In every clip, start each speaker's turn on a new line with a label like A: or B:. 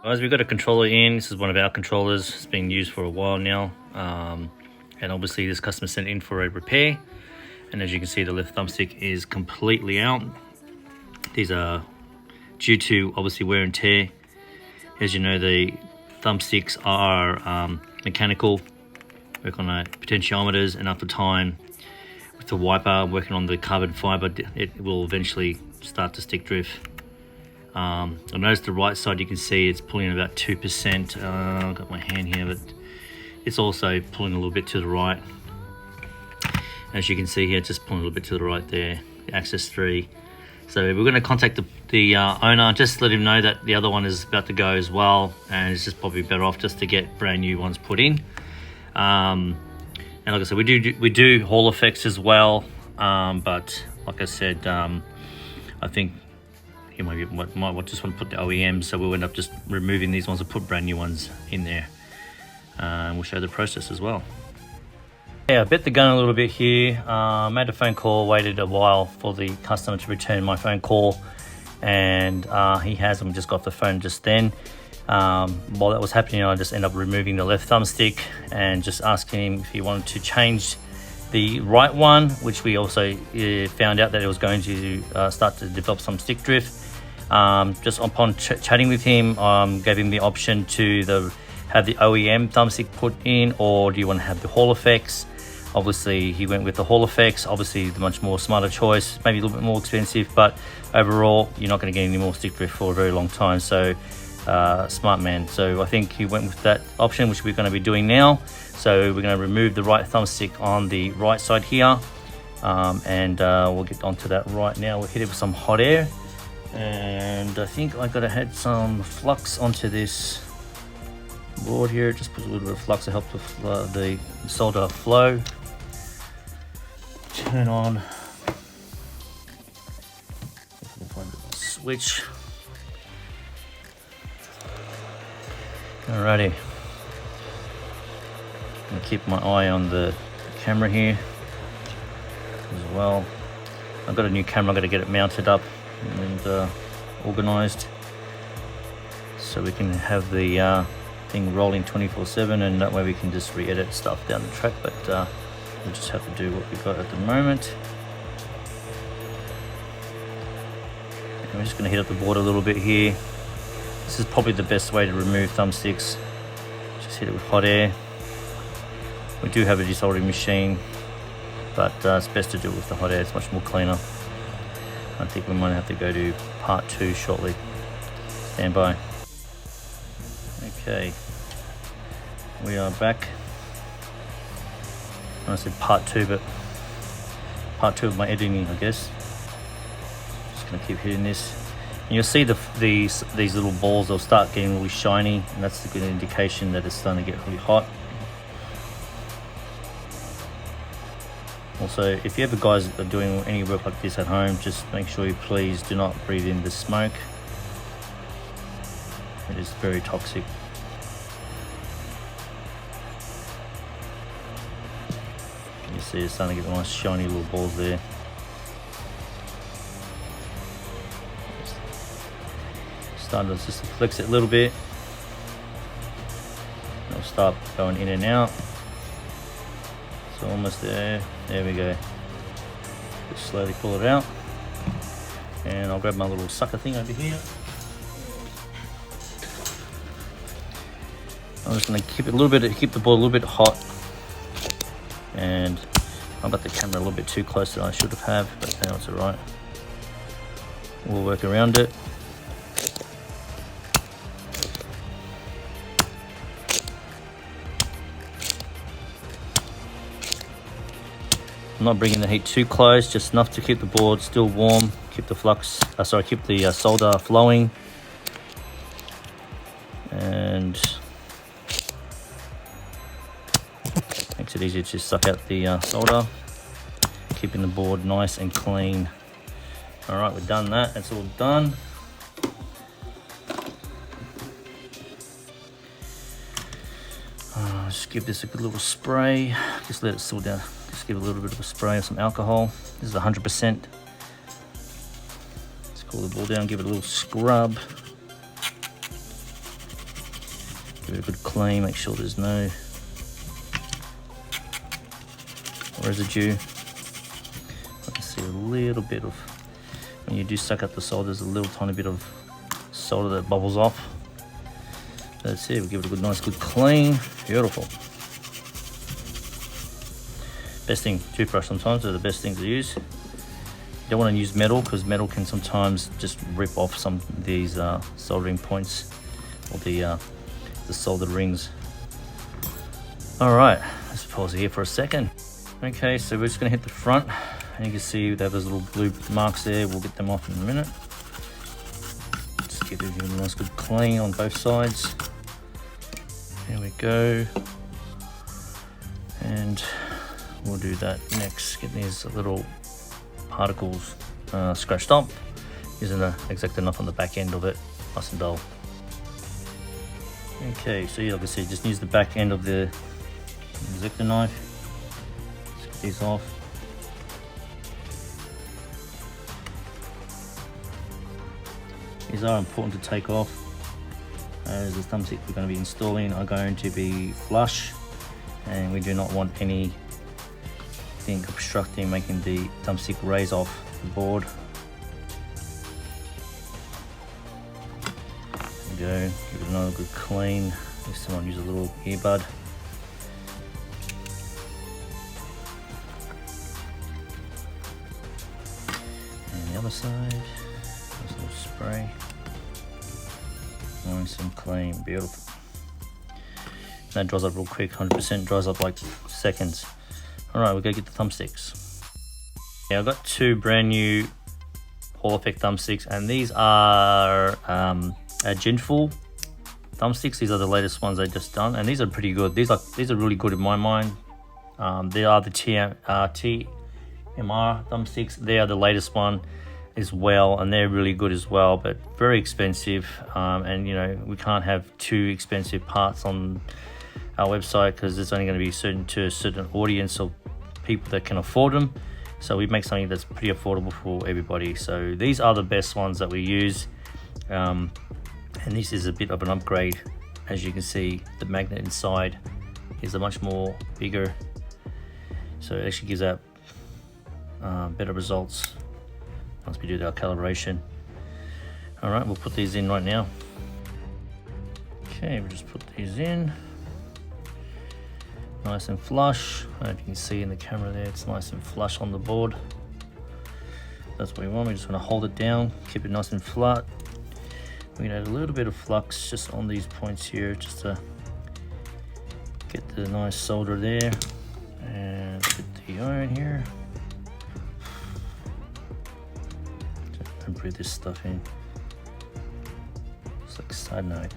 A: Guys, we've got a controller in. This is one of our controllers. It's been used for a while now. And obviously this customer sent in for a repair. And as you can see, the left thumbstick is completely out. These are due to obviously wear and tear. As you know, the thumbsticks are mechanical, work on potentiometers, and after time with the wiper working on the carbon fiber, it will eventually start to stick drift. I notice the right side, you can see it's pulling about 2%. I've got my hand here, but it's also pulling a little bit to the right. As you can see here, it's just pulling a little bit to the right there, the axis 3. So we're going to contact the owner, just let him know that the other one is about to go as well, and it's just probably better off just to get brand new ones put in. And like I said, we do Hall effects as well, but like I said, I think you might just want to put the OEM, so we'll end up just removing these ones and put brand new ones in there. We'll show the process as well. Yeah, I bit the gun a little bit here. Made a phone call, waited a while for the customer to return my phone call, and he hasn't. Just got the phone just then. While that was happening, I just ended up removing the left thumbstick and just asking him if he wanted to change the right one, which we also found out that it was going to start to develop some stick drift. Just upon chatting with him, gave him the option to have the OEM thumbstick put in, or do you want to have the Hall effects? Obviously he went with the Hall effects, obviously the much more smarter choice, maybe a little bit more expensive, but overall you're not going to get any more stick drift for a very long time. So smart man. So I think he went with that option, which we're going to be doing now. So we're going to remove the right thumbstick on the right side here, and we'll get onto that right now. We'll hit it with some hot air, and I think I got to add some flux onto this board here. Just put a little bit of flux to help the solder flow. Turn on switch. Alrighty. I'm gonna keep my eye on the camera here as well. I've got a new camera, I've got to get it mounted up and organized so we can have the thing rolling 24/7, and that way we can just re-edit stuff down the track, but we'll just have to do what we got at the moment. And we're just going to hit up the board a little bit here. This is probably the best way to remove thumbsticks. Just hit it with hot air. We do have a desoldering machine, but it's best to do it with the hot air. It's much more cleaner. I think we might have to go to part 2 shortly. Stand by. Okay, we are back. I said part 2, but part 2 of my editing, I guess. Just gonna keep hitting this, and you'll see these little balls, they'll start getting really shiny, and that's a good indication that it's starting to get really hot. Also, if you ever guys are doing any work like this at home, just make sure you please do not breathe in the smoke. It is very toxic. You see it's starting to get nice shiny little balls there. Starting to just flex it a little bit. It'll start going in and out. So almost there. There we go. Just slowly pull it out. And I'll grab my little sucker thing over here. I'm just going to keep the board a little bit hot, and I've got the camera a little bit too close than I should have, but now it's alright. We'll work around it. I'm not bringing the heat too close, just enough to keep the board still warm, keep the keep the solder flowing, and makes it easier to suck out the solder, keeping the board nice and clean. Alright, we've done that, that's all done. Just give this a good little spray, just let it settle down, just give a little bit of a spray of some alcohol. This is 100%. Let's cool the board down, give it a little scrub. Give it a good clean, make sure there's no residue. I can see a little bit of, when you do suck up the solder, there's a little tiny bit of solder that bubbles off. That's it, we'll give it a good, nice, good clean. Beautiful. Best thing, toothbrush sometimes are the best things to use. You don't want to use metal because metal can sometimes just rip off some of these soldering points or the soldered rings. All right, let's pause here for a second. Okay, so we're just going to hit the front, and you can see they have those little blue marks there. We'll get them off in a minute. Just give it a nice good clean on both sides. There we go. And we'll do that next. Get these little particles scratched up. Isn't exact enough on the back end of it. Nice and dull. Okay, so yeah, like I said, just use the back end of the X-Acto knife. Let's get these off. These are important to take off, as the thumbsticks we're going to be installing are going to be flush, and we do not want anything obstructing, making the thumbstick raise off the board. There we go, give it another good clean. This time I'll use a little earbud. And the other side, just a little spray. Nice and clean, beautiful. That dries up real quick, 100% dries up like seconds. Alright, we're going to get the thumbsticks. Yeah, I've got two brand new Hall Effect thumbsticks, and these are Genful thumbsticks. These are the latest ones I just done, and these are pretty good. These are really good in my mind. They are the TMR thumbsticks. They are the latest one as well, and they're really good as well, but very expensive. And you know, we can't have too expensive parts on our website because it's only going to be to a certain audience of people that can afford them. So we make something that's pretty affordable for everybody. So these are the best ones that we use. And this is a bit of an upgrade. As you can see, the magnet inside is a much more bigger, so it actually gives out better results once we do our calibration. All right, we'll put these in right now. Okay, we'll just put these in nice and flush. I don't know if you can see in the camera there, it's nice and flush on the board. That's what we want. We just want to hold it down, keep it nice and flat. We're going to add a little bit of flux just on these points here, just to get the nice solder there. And put the iron here. And breathe this stuff in. It's like cyanide.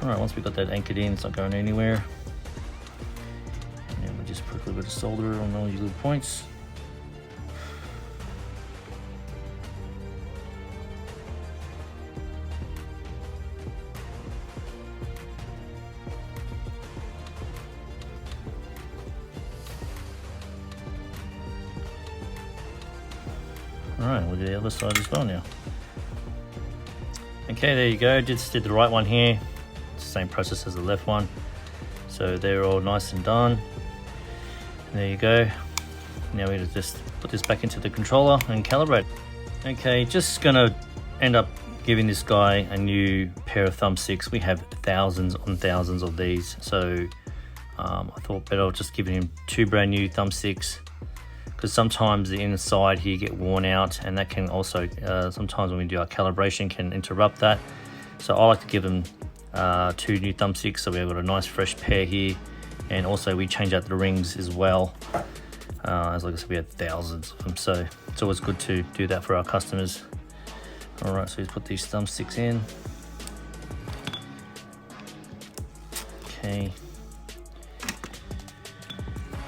A: Alright, once we got that anchored in, it's not going anywhere. And then we just put a little bit of solder on all these little points. Alright, we'll do the other side as well now. Okay, there you go, just did the right one here. It's the same process as the left one. So they're all nice and done. There you go. Now we just put this back into the controller and calibrate. Okay, just gonna end up giving this guy a new pair of thumbsticks. We have thousands on thousands of these. So I thought better just giving him two brand new thumbsticks, because sometimes the inside here get worn out, and that can also sometimes when we do our calibration can interrupt that. So I like to give them two new thumbsticks, so we've got a nice fresh pair here, and also we change out the rings as well. As like I said, we have thousands of them, so it's always good to do that for our customers. All right, so let's put these thumbsticks in. Okay,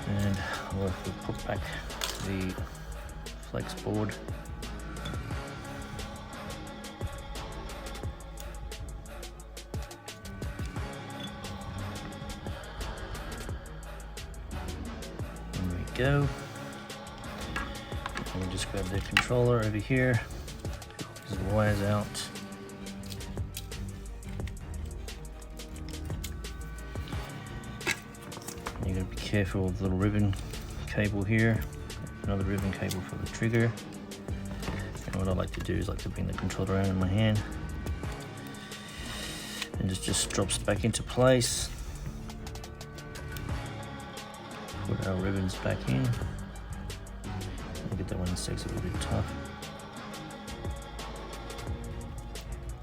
A: and we'll put back the flex board. There we go. And we just grab the controller over here, There's wires out. You gotta be careful of the little ribbon cable here. Another ribbon cable for the trigger. And what I like to do is like to bring the controller around in my hand, and it just drops back into place. Put our ribbons back in. Look at that one, it's a little bit tough.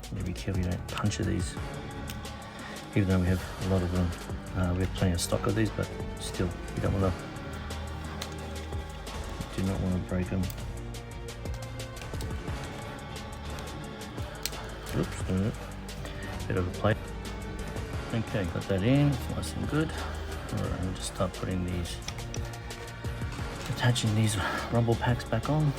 A: You gotta be careful you don't puncture these. Even though we have a lot of them, we have plenty of stock of these, but still, you don't want to. Do not want to break them. Oops, bit of a plate. Okay, got that in, it's nice and good. Alright, we'll just start putting these, attaching these rumble packs back on.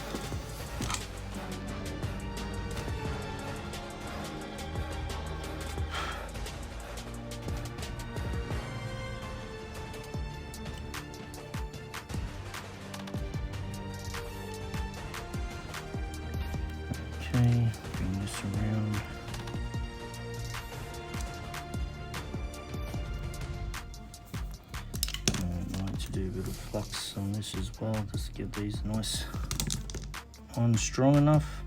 A: Okay, bring this around. I like to do a bit of flux on this as well, just to get these nice on strong enough.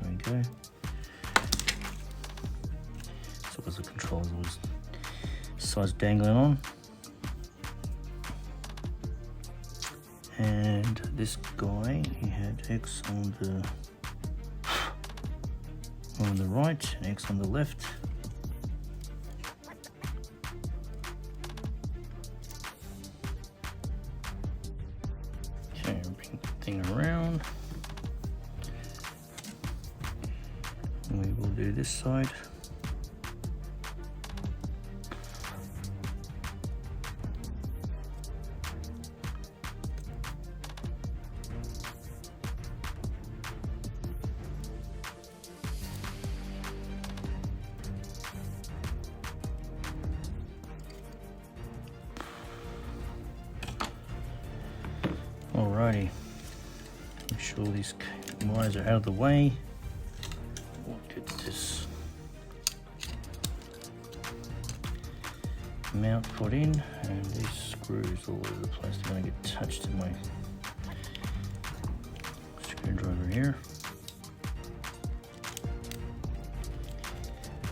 A: There we go. So as the controls always sides dangling on. And this guy, he had X on the right and X on the left. Okay, bring the thing around. We will do this side. Alrighty, make sure these wires are out of the way. We'll get this mount put in, and these screws all over the place are going to get attached to my screwdriver here.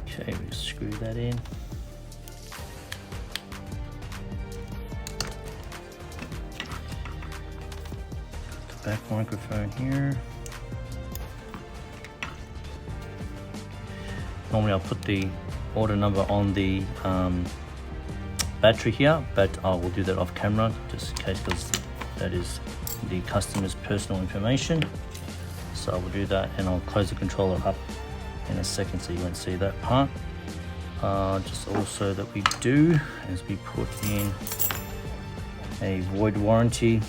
A: Okay, we just screw that in. Back microphone here. Normally I'll put the order number on the battery here, but I will do that off camera just in case, because that is the customer's personal information. So I will do that, and I'll close the controller up in a second so you won't see that part. Just also that we do is we put in a void warranty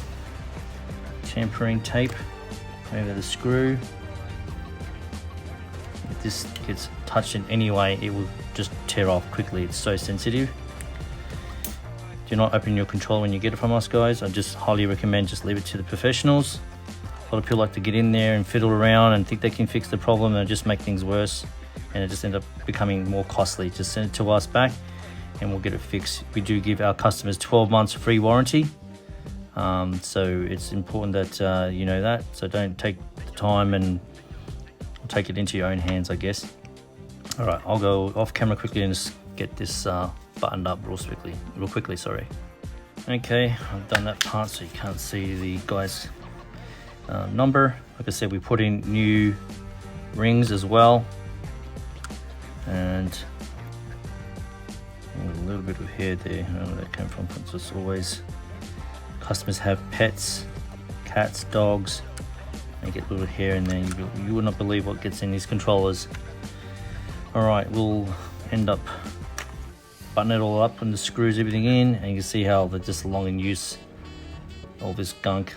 A: tampering tape over the screw. If this gets touched in any way, it will just tear off quickly. It's so sensitive. Do not open your controller when you get it from us, guys. I just highly recommend just leave it to the professionals. A lot of people like to get in there and fiddle around and think they can fix the problem and just make things worse, and it just ends up becoming more costly. Just send it to us back and we'll get it fixed. We do give our customers 12 months free warranty. So it's important that you know that, so don't take the time and take it into your own hands, I guess. All right, I'll go off camera quickly and just get this buttoned up real quickly, sorry. Okay, I've done that part so you can't see the guy's number. Like I said, we put in new rings as well, and a little bit of hair there. I don't know where that came from. It's just always, customers have pets, cats, dogs, they get little hair in there. You would not believe what gets in these controllers. All right, we'll end up buttoning it all up and the screws everything in, and you can see how they're just long in use, all this gunk.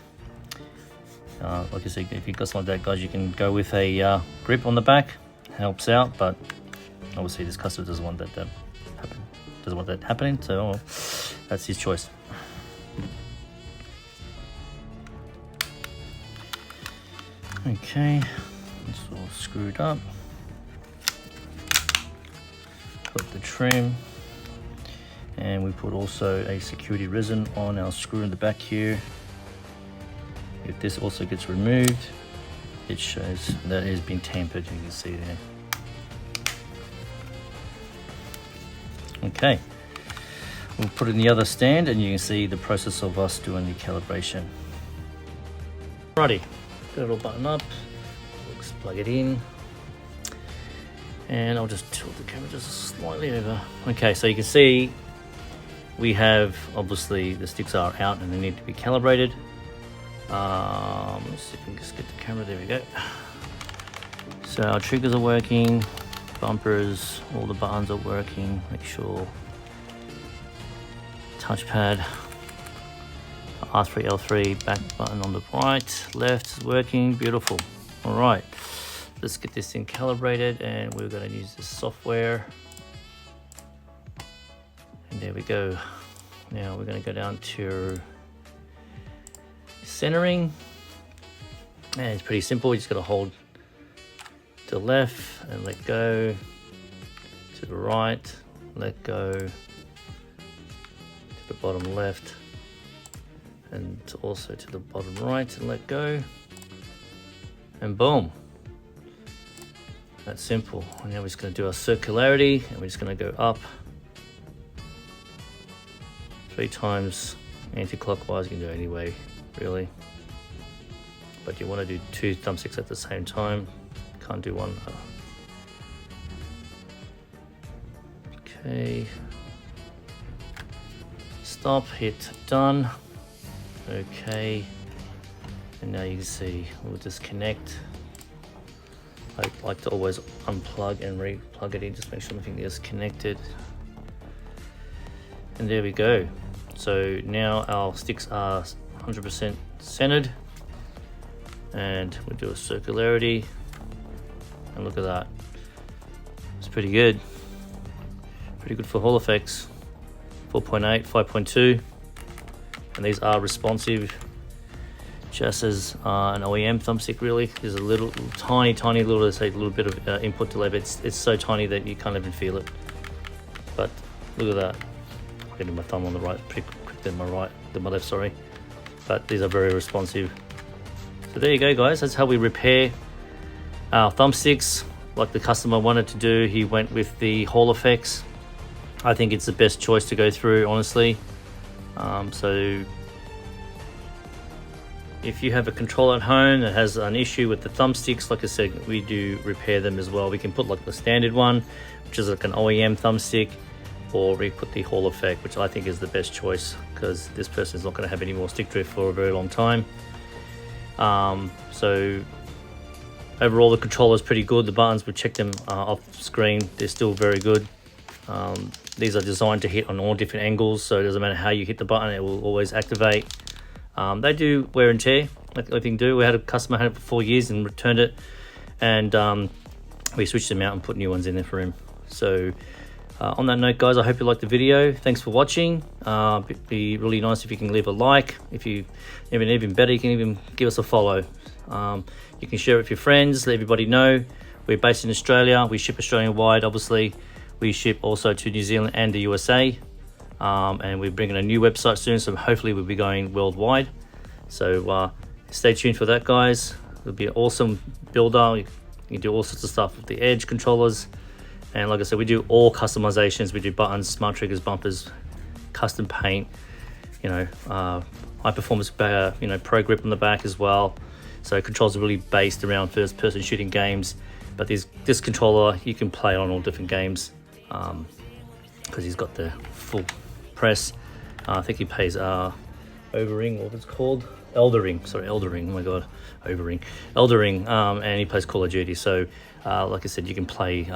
A: Like I said, if you've got something like that, guys, you can go with a grip on the back, helps out, but obviously this customer doesn't want that to happen. Doesn't want that happening, so that's his choice. Okay, it's all screwed up. Got the trim, and we put also a security resin on our screw in the back here. If this also gets removed, it shows that it has been tampered, you can see there. Okay, we'll put it in the other stand and you can see the process of us doing the calibration. Alrighty, got it all buttoned up, let's plug it in. And I'll just tilt the camera just slightly over. Okay, so you can see we have, obviously the sticks are out and they need to be calibrated. Let's see if we can just get the camera, there we go. So our triggers are working, bumpers, all the buttons are working. Make sure touchpad, R3, L3, back button on the right, left is working, beautiful. All right, let's get this thing calibrated and we're gonna use the software. And there we go. Now we're gonna go down to centering. And it's pretty simple, you just gotta hold to the left and let go, to the right, let go, to the bottom left, and also to the bottom right and let go, and boom. That's simple. And now we're just going to do our circularity and we're just going to go up 3 times anti-clockwise. You can do it anyway, really, but you want to do 2 thumbsticks at the same time. Can't do one. Okay, stop, hit done. Okay, and now you can see we'll disconnect. I like to always unplug and re-plug it in, just make sure everything is connected. And there we go. So now our sticks are 100% centered, and we'll do a circularity. And look at that, it's pretty good for Hall effects. 4.8, 5.2, and these are responsive, just as an OEM thumbstick. Really, there's a little tiny little, let's say, a little bit of input delay, but it's so tiny that you can't even feel it. But look at that, I'm getting my thumb on the right pretty quick than my left, sorry. But these are very responsive. So there you go, guys, that's how we repair our thumbsticks like the customer wanted to do. He went with the Hall effects. I think it's the best choice to go through, honestly. So if you have a controller at home that has an issue with the thumbsticks, like I said, we do repair them as well. We can put like the standard one, which is like an OEM thumbstick, or we put the Hall effect, which I think is the best choice, because this person is not going to have any more stick drift for a very long time. So overall, the controller is pretty good. The buttons, we checked them off screen, they're still very good. These are designed to hit on all different angles, so it doesn't matter how you hit the button, it will always activate. They do wear and tear, like everything do. We had a customer had it for 4 years and returned it, and we switched them out and put new ones in there for him. So on that note, guys, I hope you liked the video. Thanks for watching. It'd be really nice if you can leave a like. If you even better, you can even give us a follow. You can share it with your friends, let everybody know. We're based in Australia. We ship Australian wide, obviously. We ship also to New Zealand and the USA. And we're bringing a new website soon, so hopefully we'll be going worldwide. So stay tuned for that, guys. It'll be an awesome builder. You can do all sorts of stuff with the Edge controllers. And like I said, we do all customizations. We do buttons, smart triggers, bumpers, custom paint, high performance, pro grip on the back as well. So controls are really based around first person shooting games. But this controller, you can play on all different games, because he's got the full press. I think he plays Overring, what it's called, Elder Ring, oh my god, Overring, Elder Ring, and he plays Call of Duty. So like I said, you can play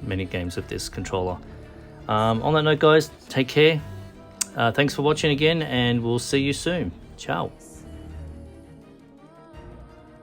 A: many games with this controller. On that note, guys, take care. Thanks for watching again, and we'll see you soon. Ciao.